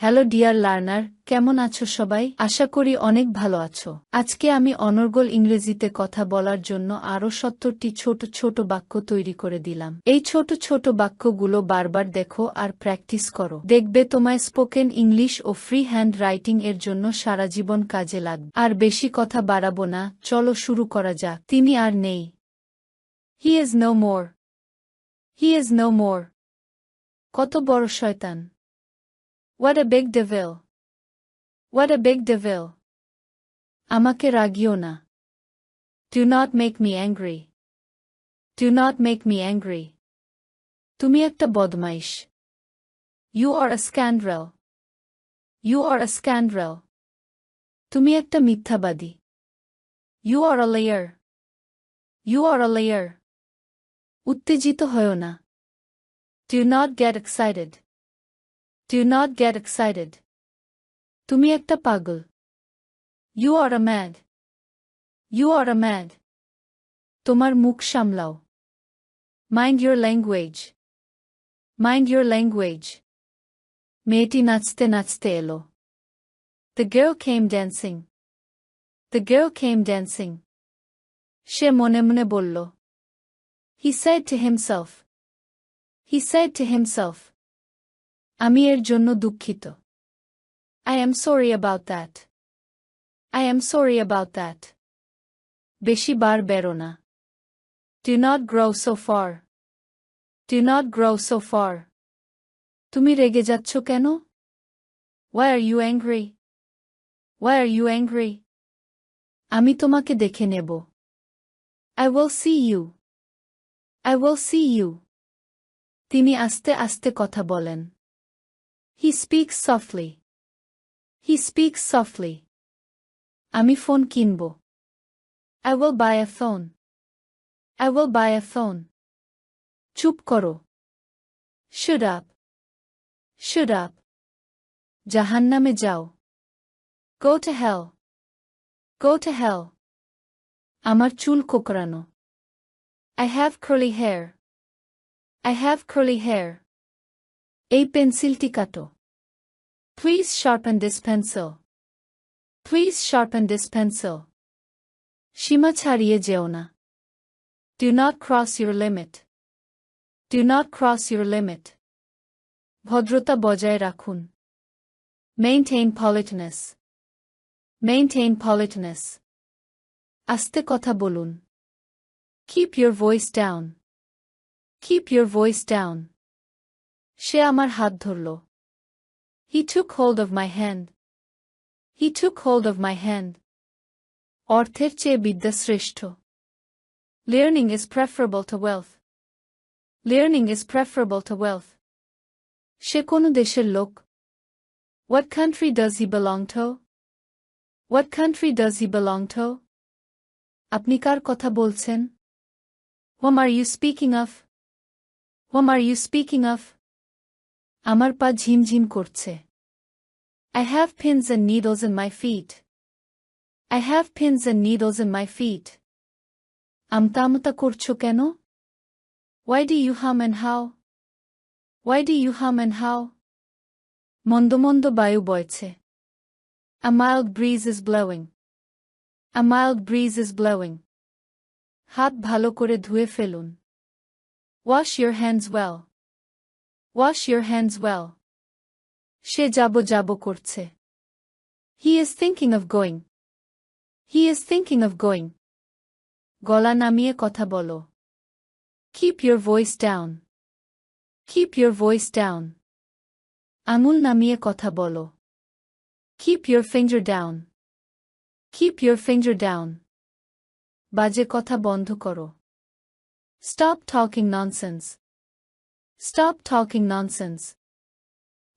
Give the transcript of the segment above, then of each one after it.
Hello dear learner, কেমন আছো সবাই? আশা করি অনেক ভালো আছো। আজকে আমি অনর্গল ইংরেজিতে কথা বলার জন্য আরও ৭০টি ছোট ছোট বাক্য তৈরি করে দিলাম। এই ছোট ছোট বাক্যগুলো বারবার দেখো আর প্র্যাকটিস করো। দেখবে তোমায় স্পোকেন ইংলিশ ও ফ্রি হ্যান্ড রাইটিং এর জন্য সারা জীবন কাজে লাগবে। আর বেশি কথা বাড়াবো না, চলো শুরু করা যাক। তিনি আর নেই। He is no more. He is no more. কত বড় শয়তান! What a big devil! What a big devil! আমাকে রাগিও না। Do not make me angry. Do not make me angry. তুমি একটা বদমাইশ। You are a scoundrel. You are a scoundrel. তুমি একটা মিথ্যাবাদী। You are a liar. You are a liar. উত্তেজিত হয়ো না। Do not get excited. Do not get excited. তুমি একটা পাগল। You are a mad. You are a mad. তোমার মুখ সামলাও। Mind your language. Mind your language. মেয়েটি নাচতে নাচতে এলো। The girl came dancing. The girl came dancing. সে মনে মনে বলল। He said to himself. He said to himself. আমি এর জন্য দুঃখিত। I am sorry about that. I am sorry about that. বেশি বার বেরো না। Do not grow so far. Do not grow so far. তুমি রেগে যাচ্ছ কেন? Why are you angry? Why are you angry? আমি তোমাকে দেখে নেব। I will see you. I will see you. তিনি আস্তে আস্তে কথা বলেন। He speaks softly. He speaks softly. আমি ফোন কিনব। I will buy a phone. I will buy a phone. চুপ করো। Shut up. Shut up. জাহান্নামে যাও। Go to hell. Go to hell. আমার চুল কোঁকড়ানো। I have curly hair. I have curly hair. এই পেন্সিলটি কাটো। Please sharpen this pencil. Please sharpen this pencil. সীমা ছাড়িয়ে যেও না। Do not cross your limit. Do not cross your limit. ভদ্রতা বজায় রাখুন। Maintain politeness. Maintain politeness. আস্তে কথা বলুন। Keep your voice down. Keep your voice down. সে আমার হাত ধরল। He took hold of my hand. He took hold of my hand. অর্থের চেয়ে বিদ্যা শ্রেষ্ঠ। Learning is preferable to wealth. Learning is preferable to wealth. সে কোন দেশের লোক? What country does he belong to? What country does he belong to? আপনি কার কথা বলছেন? Whom are you speaking of? Whom are you speaking of? আমার পা ঝিমঝিম করছে। I have pins and needles in my feet. I have pins and needles in my feet. আমতা আমতা করছো কেন? Why do you hum and how? Why do you hum and how? মন্দ মন্দ বায়ু বইছে। A mild breeze is blowing. A mild breeze is blowing. হাত ভালো করে ধুয়ে ফেলুন। Wash your hands well. Wash your hands well. সে যাব করছে। He is thinking of going. He is thinking of going. গলা নামিয়ে কথা বলো। Keep your voice down. Keep your voice down. আঙুল নামিয়ে কথা বলো। Keep your finger down. Keep your finger down. বাজে কথা বন্ধ করো। Stop talking nonsense. Stop talking nonsense.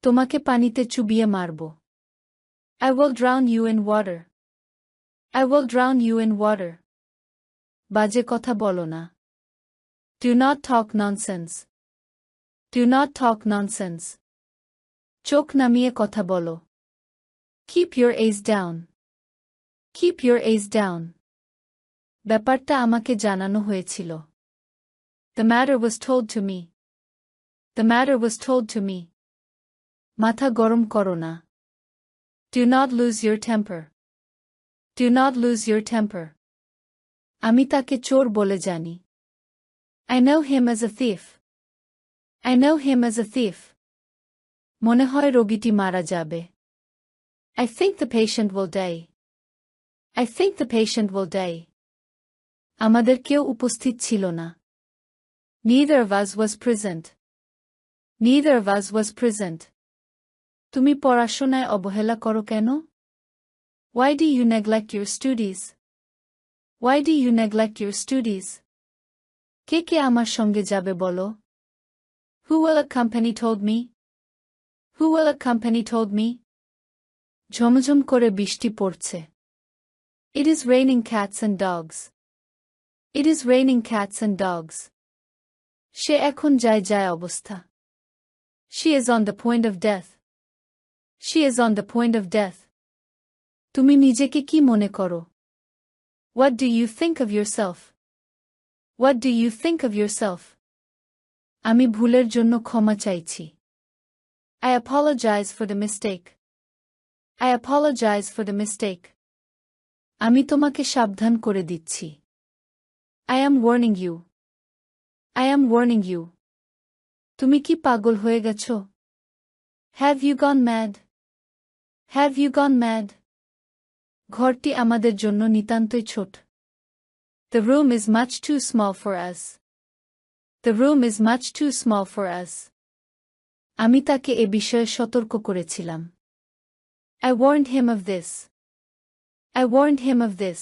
তোমাকে পানিতে চুবিয়ে মারব। I will drown you in water. I will drown you in water. বাজে কথা বলো না। Do not talk nonsense. Do not talk nonsense. চোখ নামিয়ে কথা বলো। Keep your eyes down. Keep your eyes down. ব্যাপারটা আমাকে জানানো হয়েছিল। The matter was told to me. The matter was told to me. মাথা গরম করো না। Do not lose your temper. Do not lose your temper. আমি তাকে চোর বলে জানি। I know him as a thief. I know him as a thief. মনে হয় রোগীটি মারা যাবে। I think the patient will die. I think the patient will die. আমাদের কেউ উপস্থিত ছিল না। Neither of us was present. Neither of us was present. তুমি পড়াশোনায় অবহেলা করো কেন? Why do you neglect your studies? Why do you neglect your studies? কে কে আমার সঙ্গে যাবে বলো? Who will accompany told me? Who will accompany told me? ঝমঝম করে বৃষ্টি পড়ছে। It is raining cats and dogs. It is raining cats and dogs. সে এখন যায় অবস্থা। She is on the point of death. She is on the point of death. তুমি নিজেকে কি মনে করো? What do you think of yourself? What do you think of yourself? আমি ভুলের জন্য ক্ষমা চাইছি। I apologize for the mistake. I apologize for the mistake. আমি তোমাকে সাবধান করে দিচ্ছি। I am warning you. I am warning you. তুমি কি পাগল হয়ে গেছো? Have you gone mad? Have you gone mad? ঘরটি আমাদের জন্য নিতান্তই ছোট। The room is much too small for us. The room is much too small for us. আমি তাকে এ বিষয়ে সতর্ক করেছিলাম। I warned him of this. I warned him of this.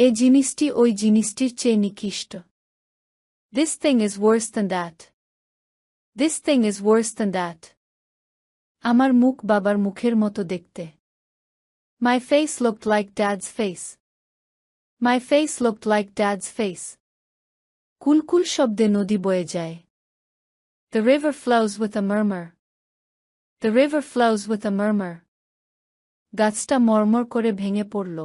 এ জিনিসটি ওই জিনিসটির চেয়ে নিকৃষ্ট। This thing is worse than that. This thing is worse than that. আমার মুখ বাবার মুখের মতো দেখতে। My face looked like Dad's face. My face looked like Dad's face. কুলকুল শব্দে নদী বয়ে যায়। The river flows with a murmur. The river flows with a murmur. গাছটা মরমর করে ভেঙে পড়ল।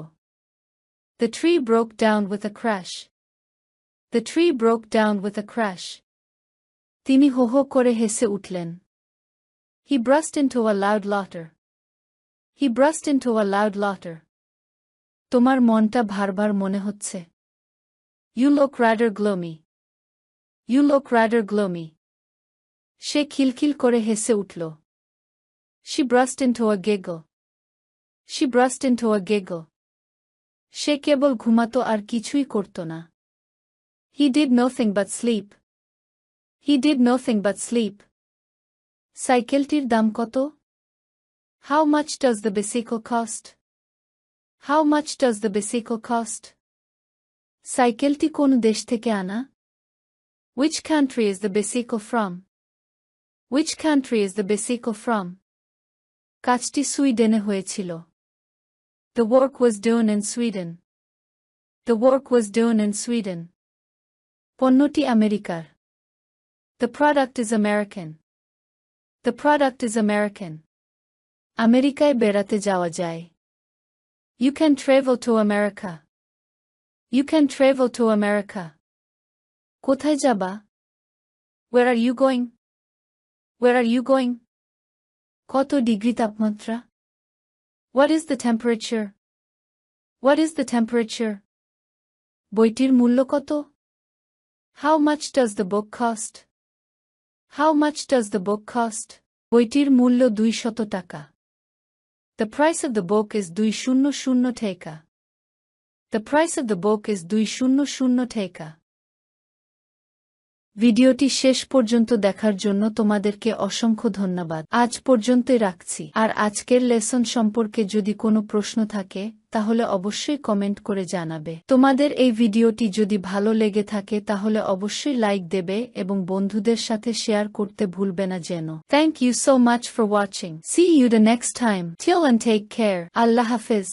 The tree broke down with a crash. The tree broke down with a crash. তিনি হো হো করে হেসে উঠলেন। He burst into a loud laughter. He burst into a loud laughter. তোমার মনটা ভারবার মনে হচ্ছে। You look rather gloomy. You look rather gloomy. সে খিলখিল করে হেসে উঠল। She burst into a giggle. She burst into a giggle. সে কেবল ঘুমাতো আর কিছুই করত না। He did nothing but sleep. He did nothing but sleep. সাইকেলটির দাম কত? How much does the bicycle cost? How much does the bicycle cost? সাইকেলটি কোন দেশ থেকে আনা? Which country is the bicycle from? Which country is the bicycle from? কাজটি সুইডেনে হয়েছিল। The work was done in Sweden. The work was done in Sweden. পণ্যটি আমেরিকার। The product is American. The product is American. আমেরিকায় বেড়াতে যাওয়া যায়। You can travel to America. You can travel to America. কোথায় যাবা? Where are you going? Where are you going? কত degree তাপমাত্রা? What is the temperature? What is the temperature? বইটির মূল্য কত? How much does the book cost? How much does the book cost? বইটির মূল্য 200 টাকা। The price of the book is 200 টাকা। The price of the book is 200 টাকা। ভিডিওটি শেষ পর্যন্ত দেখার জন্য তোমাদেরকে অসংখ্য ধন্যবাদ। আজ পর্যন্তই রাখছি। আর আজকের লেসন সম্পর্কে যদি কোনো প্রশ্ন থাকে তাহলে অবশ্যই কমেন্ট করে জানাবে। তোমাদের এই ভিডিওটি যদি ভালো লেগে থাকে তাহলে অবশ্যই লাইক দেবে এবং বন্ধুদের সাথে শেয়ার করতে ভুলবে না যেন। Thank you so much for watching. See you the next time. Till and take care. আল্লাহ হাফেজ।